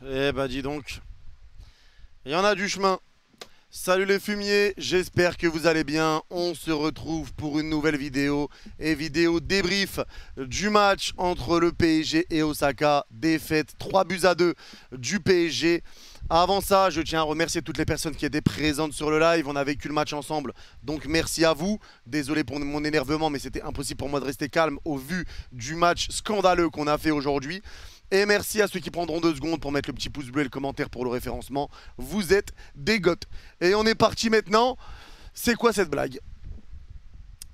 Eh bah dis donc, il y en a du chemin. Salut les fumiers, j'espère que vous allez bien. On se retrouve pour une nouvelle vidéo et vidéo débrief du match entre le PSG et Osaka. Défaite 3-2 du PSG. Avant ça, je tiens à remercier toutes les personnes qui étaient présentes sur le live. On a vécu le match ensemble, donc merci à vous. Désolé pour mon énervement, mais c'était impossible pour moi de rester calme au vu du match scandaleux qu'on a fait aujourd'hui. Et merci à ceux qui prendront 2 secondes pour mettre le petit pouce bleu et le commentaire pour le référencement. Vous êtes des goths. Et on est parti maintenant. C'est quoi cette blague ?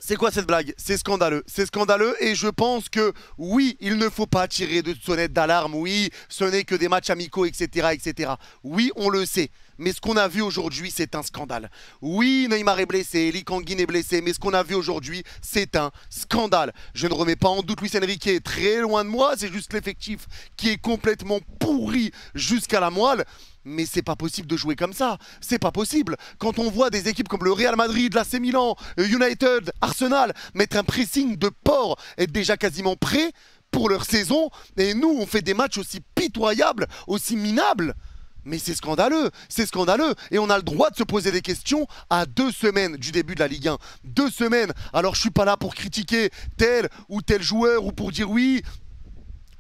C'est quoi cette blague? C'est scandaleux. C'est scandaleux et je pense que oui, il ne faut pas tirer de sonnette d'alarme. Oui, ce n'est que des matchs amicaux, etc., etc. Oui, on le sait. Mais ce qu'on a vu aujourd'hui, c'est un scandale. Oui, Neymar est blessé, Lee Kang-in est blessé, mais ce qu'on a vu aujourd'hui, c'est un scandale. Je ne remets pas en doute Luis Enrique, très loin de moi, c'est juste l'effectif qui est complètement pourri jusqu'à la moelle. Mais c'est pas possible de jouer comme ça, c'est pas possible. Quand on voit des équipes comme le Real Madrid, l'AC Milan, United, Arsenal mettre un pressing de porc, être déjà quasiment prêts pour leur saison, et nous on fait des matchs aussi pitoyables, aussi minables. Mais c'est scandaleux, et on a le droit de se poser des questions à 2 semaines du début de la Ligue 1. 2 semaines, alors je suis pas là pour critiquer tel ou tel joueur ou pour dire oui,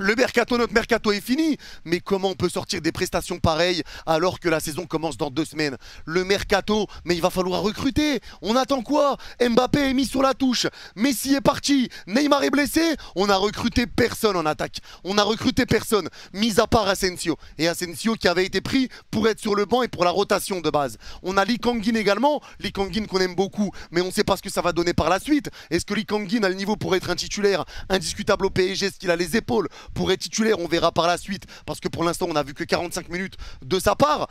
notre mercato est fini, mais comment on peut sortir des prestations pareilles alors que la saison commence dans 2 semaines? Le mercato, mais il va falloir recruter. On attend quoi? Mbappé est mis sur la touche, Messi est parti, Neymar est blessé, on a recruté personne en attaque. On a recruté personne, mis à part Asensio. Et Asensio qui avait été pris pour être sur le banc et pour la rotation de base. On a Lee Kang-in également, Lee Kang-in qu'on aime beaucoup, mais on ne sait pas ce que ça va donner par la suite. Est-ce que Lee Kang-in a le niveau pour être un titulaire indiscutable au PSG? Est-ce qu'il a les épaules pour être titulaire? On verra par la suite, parce que pour l'instant on n'a vu que 45 minutes de sa part.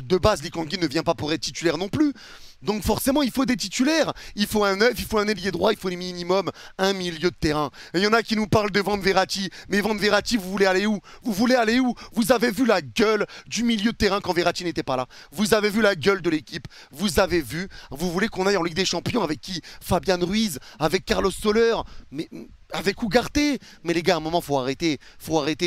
De base, Lee Kang-in ne vient pas pour être titulaire non plus. Donc forcément, il faut des titulaires. Il faut un neuf, il faut un ailier droit, il faut minimum un milieu de terrain. Et il y en a qui nous parlent de Van Verratti. Mais Van Verratti, vous voulez aller où? Vous voulez aller où? Vous avez vu la gueule du milieu de terrain quand Verratti n'était pas là. Vous avez vu la gueule de l'équipe. Vous avez vu. Vous voulez qu'on aille en Ligue des Champions avec qui? Fabian Ruiz, avec Carlos Soler, mais avec Ugarte. Mais les gars, à un moment, faut arrêter,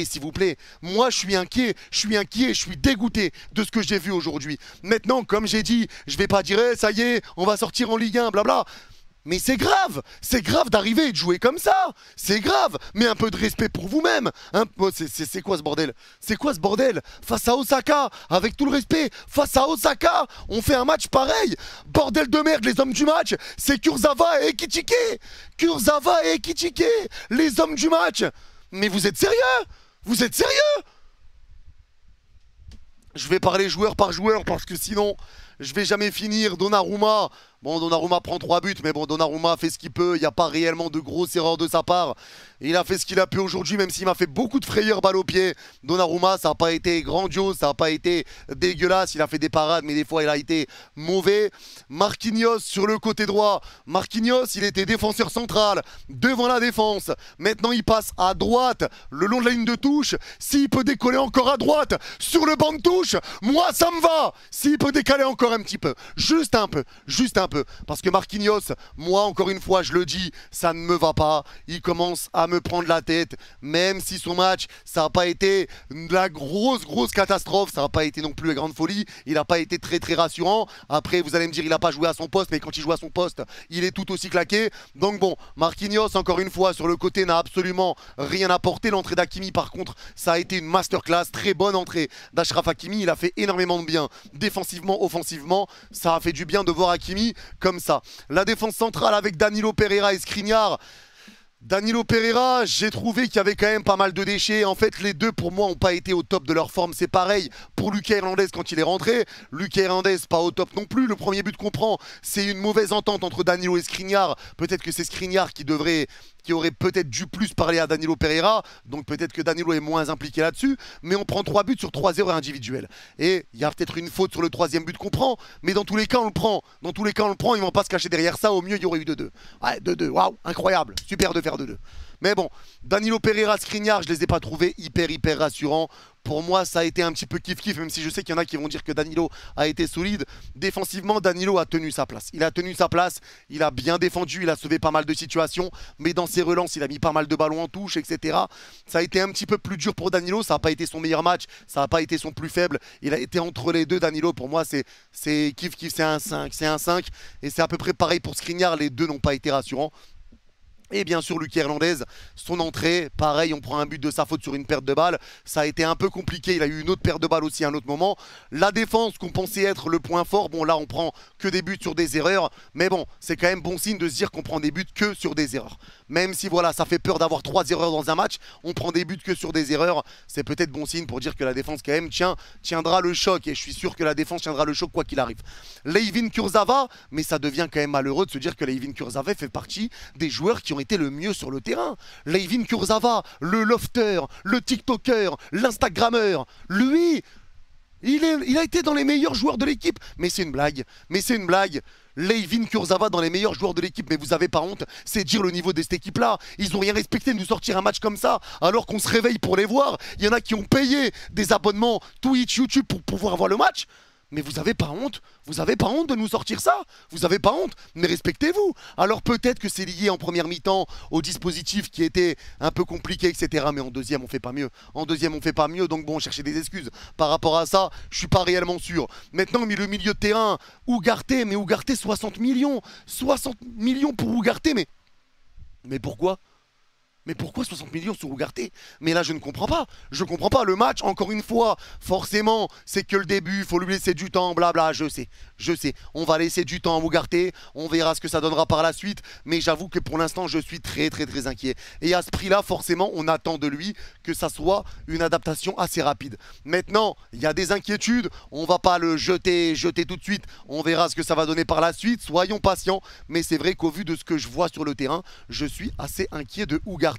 s'il vous plaît. Moi, je suis inquiet, je suis dégoûté de ce que j'ai vu aujourd'hui. Maintenant, comme j'ai dit, je vais pas dire ça y est, on va sortir en Ligue 1, blabla. Mais c'est grave d'arriver et de jouer comme ça. C'est grave, mais un peu de respect pour vous-même. Hein. C'est quoi ce bordel? C'est quoi ce bordel? Face à Osaka, avec tout le respect, face à Osaka, on fait un match pareil. Bordel de merde, les hommes du match, c'est Kurzawa et Ekitike. Kurzawa et Ekitike, les hommes du match. Mais vous êtes sérieux? Vous êtes sérieux? Je vais parler joueur par joueur parce que sinon, je vais jamais finir. Donnarumma. Bon, Donnarumma prend 3 buts, mais bon, Donnarumma fait ce qu'il peut. Il n'y a pas réellement de grosses erreurs de sa part. Il a fait ce qu'il a pu aujourd'hui, même s'il m'a fait beaucoup de frayeurs balle au pied. Donnarumma, ça n'a pas été grandiose, ça n'a pas été dégueulasse. Il a fait des parades, mais des fois, il a été mauvais. Marquinhos sur le côté droit. Marquinhos, il était défenseur central, devant la défense. Maintenant, il passe à droite, le long de la ligne de touche. S'il peut décoller encore à droite, sur le banc de touche, moi, ça me va. S'il peut décaler encore un petit peu, juste un peu. Parce que Marquinhos, moi encore une fois je le dis, ça ne me va pas. Il commence à me prendre la tête. Même si son match, ça n'a pas été la grosse catastrophe, ça n'a pas été non plus la grande folie. Il n'a pas été très rassurant. Après vous allez me dire il n'a pas joué à son poste, mais quand il joue à son poste, il est tout aussi claqué. Donc bon, Marquinhos encore une fois sur le côté n'a absolument rien apporté. L'entrée d'Hakimi par contre, ça a été une masterclass. Très bonne entrée d'Achraf Hakimi. Il a fait énormément de bien défensivement, offensivement. Ça a fait du bien de voir Hakimi comme ça. La défense centrale avec Danilo Pereira et Skriniar. Danilo Pereira, j'ai trouvé qu'il y avait quand même pas mal de déchets. En fait, les deux, pour moi, n'ont pas été au top de leur forme. C'est pareil pour Lucas Hernandez quand il est rentré. Lucas Hernandez, pas au top non plus. Le premier but qu'on prend, c'est une mauvaise entente entre Danilo et Skriniar. Peut-être que c'est Skriniar qui aurait peut-être dû plus parler à Danilo Pereira. Donc peut-être que Danilo est moins impliqué là-dessus. Mais on prend 3 buts sur 3 erreurs individuelles. Et il y a peut-être une faute sur le 3e but qu'on prend. Mais dans tous les cas, on le prend. Dans tous les cas, on le prend. Ils ne vont pas se cacher derrière ça. Au mieux, il y aurait eu 2-2. Ouais, 2-2. Waouh, incroyable. Super de faire 2-2. Mais bon, Danilo Pereira, Skriniar, je les ai pas trouvés hyper rassurants. Pour moi, ça a été un petit peu kiff-kiff, même si je sais qu'il y en a qui vont dire que Danilo a été solide. Défensivement, Danilo a tenu sa place. Il a tenu sa place, il a bien défendu, il a sauvé pas mal de situations. Mais dans ses relances, il a mis pas mal de ballons en touche, etc. Ça a été un petit peu plus dur pour Danilo. Ça n'a pas été son meilleur match, ça n'a pas été son plus faible. Il a été entre les deux, Danilo. Pour moi, c'est kiff-kiff, c'est un 5. C'est un 5. Et c'est à peu près pareil pour Skriniar. Les deux n'ont pas été rassurants. Et bien sûr, Lucas Hernandez, son entrée, pareil, on prend un but de sa faute sur une perte de balle. Ça a été un peu compliqué, il a eu une autre perte de balle aussi à un autre moment. La défense, qu'on pensait être le point fort, bon là on prend que des buts sur des erreurs. Mais bon, c'est quand même bon signe de se dire qu'on prend des buts que sur des erreurs. Même si voilà, ça fait peur d'avoir 3 erreurs dans un match, on prend des buts que sur des erreurs. C'est peut-être bon signe pour dire que la défense quand même tiendra le choc. Et je suis sûr que la défense tiendra le choc quoi qu'il arrive. Layvin Kurzawa, mais ça devient quand même malheureux de se dire que Layvin Kurzawa fait partie des joueurs qui ont été le mieux sur le terrain. Layvin Kurzawa, le lofter, le tiktoker, l'instagrammeur, lui, il a été dans les meilleurs joueurs de l'équipe. Mais c'est une blague, Layvin Kurzawa dans les meilleurs joueurs de l'équipe, mais vous avez pas honte, c'est dire le niveau de cette équipe-là. Ils ont rien respecté de nous sortir un match comme ça, alors qu'on se réveille pour les voir. Il y en a qui ont payé des abonnements Twitch, YouTube pour pouvoir voir le match. Mais vous avez pas honte de nous sortir ça. Vous avez pas honte, mais respectez-vous. Alors peut-être que c'est lié en première mi-temps au dispositif qui était un peu compliqué, etc. Mais en deuxième, on fait pas mieux. Donc bon, chercher des excuses par rapport à ça, je suis pas réellement sûr. Maintenant, le milieu de terrain, Ugarte, mais Ugarte 60 millions. 60 millions pour Ugarte, mais pourquoi ? Mais pourquoi 60 millions sur Ugarte? Mais là, je ne comprends pas. Je comprends pas. Le match, encore une fois, forcément, c'est que le début. Il faut lui laisser du temps, blabla. Je sais. On va laisser du temps à Ugarte. On verra ce que ça donnera par la suite. Mais j'avoue que pour l'instant, je suis très inquiet. Et à ce prix-là, forcément, on attend de lui que ça soit une adaptation assez rapide. Maintenant, il y a des inquiétudes. On va pas le jeter tout de suite. On verra ce que ça va donner par la suite. Soyons patients. Mais c'est vrai qu'au vu de ce que je vois sur le terrain, je suis assez inquiet de Ugarte.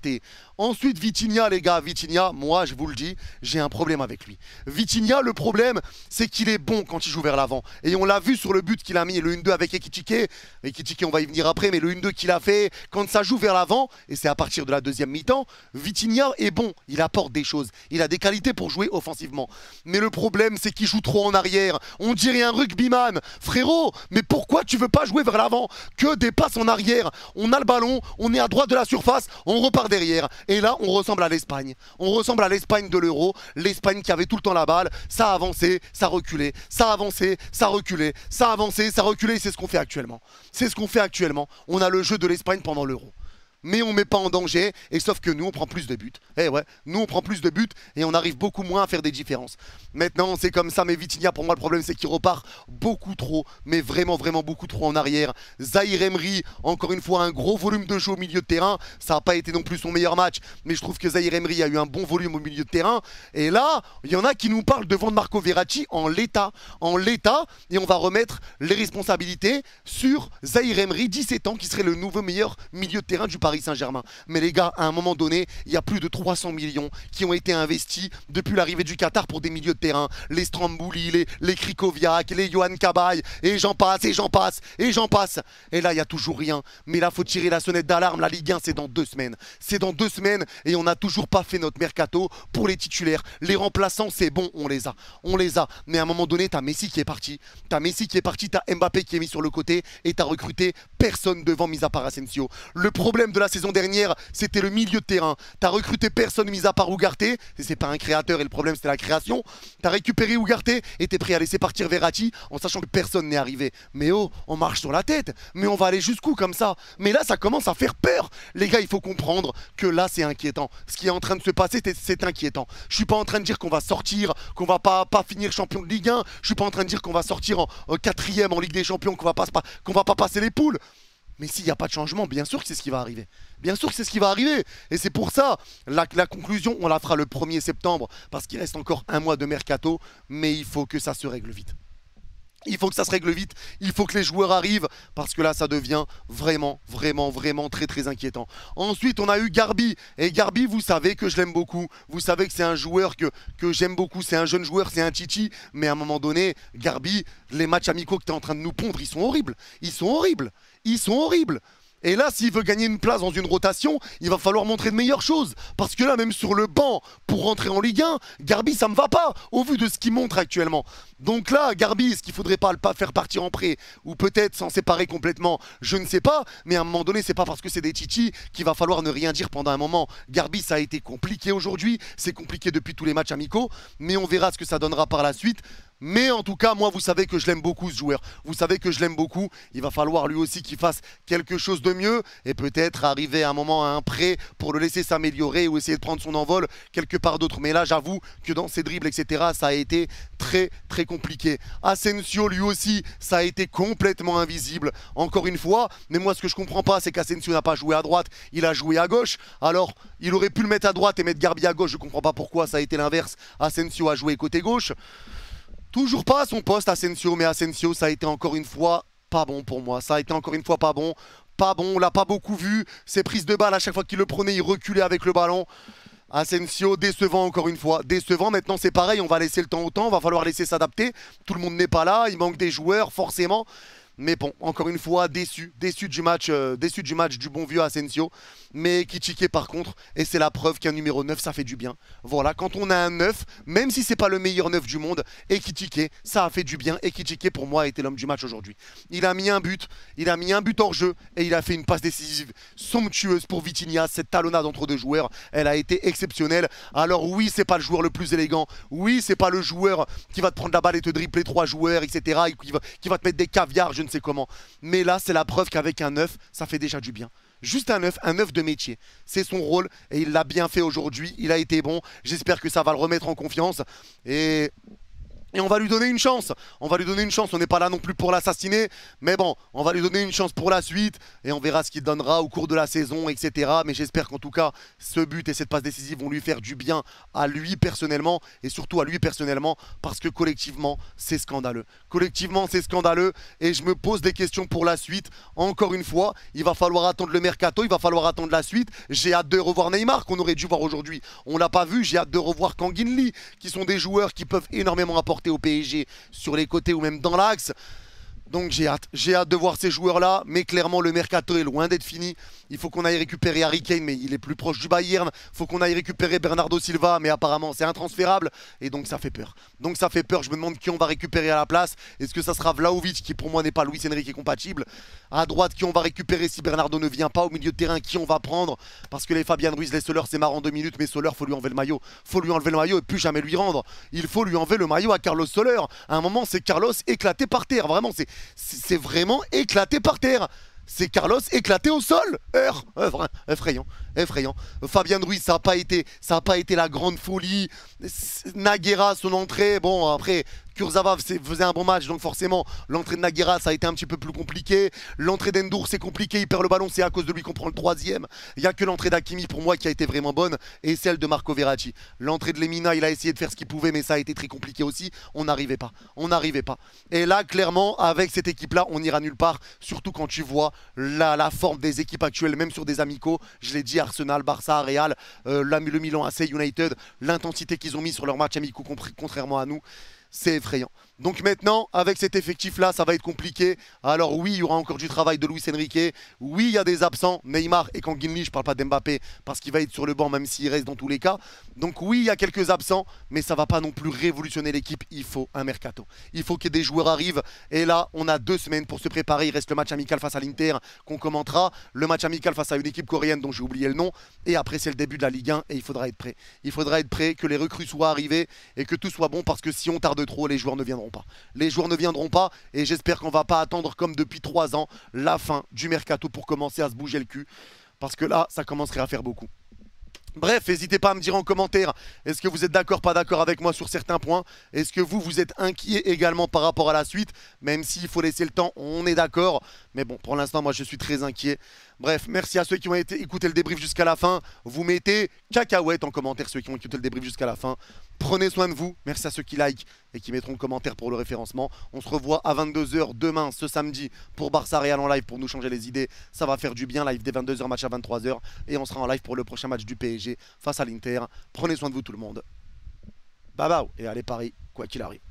Ensuite, Vitinha, les gars, Vitinha, moi je vous le dis, j'ai un problème avec lui. Vitinha, le problème, c'est qu'il est bon quand il joue vers l'avant. Et on l'a vu sur le but qu'il a mis, le 1-2 avec Ekitike. Ekitike, on va y venir après, mais le 1-2 qu'il a fait, quand ça joue vers l'avant, et c'est à partir de la deuxième mi-temps, Vitinha est bon, il apporte des choses. Il a des qualités pour jouer offensivement. Mais le problème, c'est qu'il joue trop en arrière. On dirait un rugbyman. Frérot, mais pourquoi tu veux pas jouer vers l'avant? Que des passes en arrière. On a le ballon, on est à droite de la surface, on repart derrière. Et là, on ressemble à l'Espagne. On ressemble à l'Espagne de l'Euro. L'Espagne qui avait tout le temps la balle. Ça avançait, ça reculait. Ça avançait, ça reculait. Ça avançait, ça reculait. C'est ce qu'on fait actuellement. On a le jeu de l'Espagne pendant l'Euro. Mais on ne met pas en danger, et sauf que nous on prend plus de buts. Eh ouais, nous on prend plus de buts et on arrive beaucoup moins à faire des différences. Maintenant c'est comme ça, mais Vitinha pour moi le problème c'est qu'il repart beaucoup trop, mais vraiment beaucoup trop en arrière. Zahir Emery, encore une fois un gros volume de jeu au milieu de terrain, ça n'a pas été non plus son meilleur match, mais je trouve que Zahir Emery a eu un bon volume au milieu de terrain. Et là, il y en a qui nous parlent de vendre Marco Verratti en l'état, et on va remettre les responsabilités sur Zahir Emery, 17 ans, qui serait le nouveau meilleur milieu de terrain du Paris Saint-Germain. Mais les gars, à un moment donné, il y a plus de 300 millions qui ont été investis depuis l'arrivée du Qatar pour des milieux de terrain. Les Stambouli, les Krikoviak, les Yohan Cabaye, et j'en passe. Et là, il n'y a toujours rien. Mais là, il faut tirer la sonnette d'alarme. La Ligue 1, c'est dans 2 semaines. Et on n'a toujours pas fait notre mercato pour les titulaires. Les remplaçants, c'est bon, on les a. Mais à un moment donné, t'as Messi qui est parti. T'as Mbappé qui est mis sur le côté et t'as recruté personne devant, mis à part Asensio. Le problème de la saison dernière, c'était le milieu de terrain. T'as recruté personne mis à part Ugarte, et c'est pas un créateur et le problème c'était la création. T'as récupéré Ugarte et t'es prêt à laisser partir Verratti en sachant que personne n'est arrivé. Mais oh, on marche sur la tête, mais on va aller jusqu'où comme ça? Mais là ça commence à faire peur. Les gars, il faut comprendre que là c'est inquiétant. Ce qui est en train de se passer, c'est inquiétant. Je suis pas en train de dire qu'on va sortir, qu'on va pas finir champion de Ligue 1. Je suis pas en train de dire qu'on va sortir en 4e en Ligue des Champions, qu'on va pas passer les poules. Mais s'il n'y a pas de changement, bien sûr que c'est ce qui va arriver. Et c'est pour ça, la conclusion, on la fera le 1er septembre, parce qu'il reste encore un mois de mercato, mais il faut que ça se règle vite. Il faut que les joueurs arrivent, parce que là, ça devient vraiment très inquiétant. Ensuite, on a eu Garbi. Et Garbi, vous savez que je l'aime beaucoup. Vous savez que c'est un joueur que j'aime beaucoup. C'est un jeune joueur, c'est un titi. Mais à un moment donné, Garbi, les matchs amicaux que tu es en train de nous pondre, ils sont horribles. Et là, s'il veut gagner une place dans une rotation, il va falloir montrer de meilleures choses. Parce que là, même sur le banc, pour rentrer en Ligue 1, Garbi, ça me va pas, au vu de ce qu'il montre actuellement. Donc là, Garbi, est-ce qu'il faudrait pas le faire partir en prêt, ou peut-être s'en séparer complètement, je ne sais pas. Mais à un moment donné, c'est pas parce que c'est des chichis qu'il va falloir ne rien dire pendant un moment. Garbi, ça a été compliqué aujourd'hui, c'est compliqué depuis tous les matchs amicaux, mais on verra ce que ça donnera par la suite. Mais en tout cas, moi, vous savez que je l'aime beaucoup, ce joueur. Vous savez que je l'aime beaucoup. Il va falloir lui aussi qu'il fasse quelque chose de mieux et peut-être arriver à un moment à un prêt pour le laisser s'améliorer ou essayer de prendre son envol quelque part d'autre. Mais là, j'avoue que dans ses dribbles, etc., ça a été très, très compliqué. Asensio, lui aussi, ça a été complètement invisible, encore une fois. Mais moi, ce que je comprends pas, c'est qu'Asensio n'a pas joué à droite, il a joué à gauche. Alors, il aurait pu le mettre à droite et mettre Garbi à gauche. Je comprends pas pourquoi ça a été l'inverse. Asensio a joué côté gauche. Toujours pas à son poste Asensio, mais Asensio, ça a été encore une fois pas bon pour moi. Ça a été encore une fois pas bon. Pas bon, on l'a pas beaucoup vu. Ses prises de balle, à chaque fois qu'il le prenait, il reculait avec le ballon. Asensio, décevant encore une fois. Décevant, maintenant c'est pareil, on va laisser le temps au temps, va falloir laisser s'adapter. Tout le monde n'est pas là, il manque des joueurs, forcément. Mais bon, encore une fois, déçu du match du bon vieux Asensio. Mais Ekitike par contre, et c'est la preuve qu'un numéro 9, ça fait du bien. Voilà, quand on a un 9, même si c'est pas le meilleur 9 du monde, Ekitike, ça a fait du bien. Ekitike pour moi a été l'homme du match aujourd'hui. Il a mis un but hors jeu et il a fait une passe décisive somptueuse pour Vitinha. Cette talonnade entre deux joueurs, elle a été exceptionnelle. Alors oui, c'est pas le joueur le plus élégant. Oui, c'est pas le joueur qui va te prendre la balle et te dribbler 3 joueurs, etc. Qui va te mettre des caviars, je ne sais comment. Mais là, c'est la preuve qu'avec un 9, ça fait déjà du bien. Juste un 9 de métier. C'est son rôle et il l'a bien fait aujourd'hui. Il a été bon. J'espère que ça va le remettre en confiance. Et on va lui donner une chance. On va lui donner une chance. On n'est pas là non plus pour l'assassiner. Mais bon, on va lui donner une chance pour la suite. Et on verra ce qu'il donnera au cours de la saison, etc. Mais j'espère qu'en tout cas, ce but et cette passe décisive vont lui faire du bien à lui personnellement. Et surtout à lui personnellement. Parce que collectivement, c'est scandaleux. Collectivement, c'est scandaleux. Et je me pose des questions pour la suite. Encore une fois, il va falloir attendre le mercato. Il va falloir attendre la suite. J'ai hâte de revoir Neymar, qu'on aurait dû voir aujourd'hui. On l'a pas vu. J'ai hâte de revoir Kangin Lee, qui sont des joueurs qui peuvent énormément apporter au PSG sur les côtés ou même dans l'axe. Donc j'ai hâte de voir ces joueurs-là, mais clairement le mercato est loin d'être fini. Il faut qu'on aille récupérer Harry Kane, mais il est plus proche du Bayern. Il faut qu'on aille récupérer Bernardo Silva, mais apparemment c'est intransférable. Et donc ça fait peur. Donc ça fait peur, je me demande qui on va récupérer à la place. Est-ce que ça sera Vlahovic, qui pour moi n'est pas Luis Enrique compatible? À droite, qui on va récupérer si Bernardo ne vient pas? Au milieu de terrain, qui on va prendre? Parce que les Fabian Ruiz, les Soler, c'est marrant 2 minutes, mais Soler, faut lui enlever le maillot. Faut lui enlever le maillot et plus jamais lui rendre. Il faut lui enlever le maillot à Carlos Soler. À un moment, c'est Carlos éclaté par terre. Vraiment, c'est vraiment éclaté par terre. C'est Carlos éclaté au sol. Effrayant, effrayant. Fabian Ruiz, ça n'a pas été la grande folie. Naguera, son entrée, bon après Kurzawa faisait un bon match, donc forcément l'entrée de Naguera, ça a été un petit peu plus compliqué. L'entrée d'Endour, c'est compliqué, il perd le ballon, c'est à cause de lui qu'on prend le 3e. Il n'y a que l'entrée d'Hakimi pour moi qui a été vraiment bonne, et celle de Marco Verratti. L'entrée de Lemina, il a essayé de faire ce qu'il pouvait, mais ça a été très compliqué aussi. On n'arrivait pas. Et là, clairement, avec cette équipe-là, on n'ira nulle part, surtout quand tu vois la forme des équipes actuelles, même sur des amicaux. Je l'ai dit, Arsenal, Barça, Real, le Milan AC United, l'intensité qu'ils ont mis sur leurs matchs amicaux contrairement à nous, c'est effrayant. Donc maintenant, avec cet effectif-là, ça va être compliqué. Alors oui, il y aura encore du travail de Luis Enrique. Oui, il y a des absents, Neymar et Kangin Lee. Je ne parle pas d'Mbappé parce qu'il va être sur le banc même s'il reste dans tous les cas. Donc oui, il y a quelques absents, mais ça ne va pas non plus révolutionner l'équipe. Il faut un mercato. Il faut que des joueurs arrivent. Et là, on a 2 semaines pour se préparer. Il reste le match amical face à l'Inter qu'on commentera. Le match amical face à une équipe coréenne dont j'ai oublié le nom. Et après, c'est le début de la Ligue 1 et il faudra être prêt. Il faudra être prêt, que les recrues soient arrivées et que tout soit bon parce que si on tarde trop, les joueurs ne viendront pas. Les joueurs ne viendront pas et j'espère qu'on va pas attendre comme depuis 3 ans la fin du mercato pour commencer à se bouger le cul. Parce que là, ça commencerait à faire beaucoup. Bref, n'hésitez pas à me dire en commentaire, est-ce que vous êtes d'accord, pas d'accord avec moi sur certains points? Est-ce que vous êtes inquiet également par rapport à la suite? Même s'il faut laisser le temps, on est d'accord. Mais bon, pour l'instant, moi je suis très inquiet. Bref, merci à ceux qui ont écouté le débrief jusqu'à la fin. Vous mettez cacahuète en commentaire, ceux qui ont écouté le débrief jusqu'à la fin. Prenez soin de vous. Merci à ceux qui like et qui mettront le commentaire pour le référencement. On se revoit à 22 h demain, ce samedi, pour Barça Real en live pour nous changer les idées. Ça va faire du bien. Live dès 22 h, match à 23 h. Et on sera en live pour le prochain match du PSG face à l'Inter. Prenez soin de vous tout le monde. Bye bye. Et allez Paris, quoi qu'il arrive.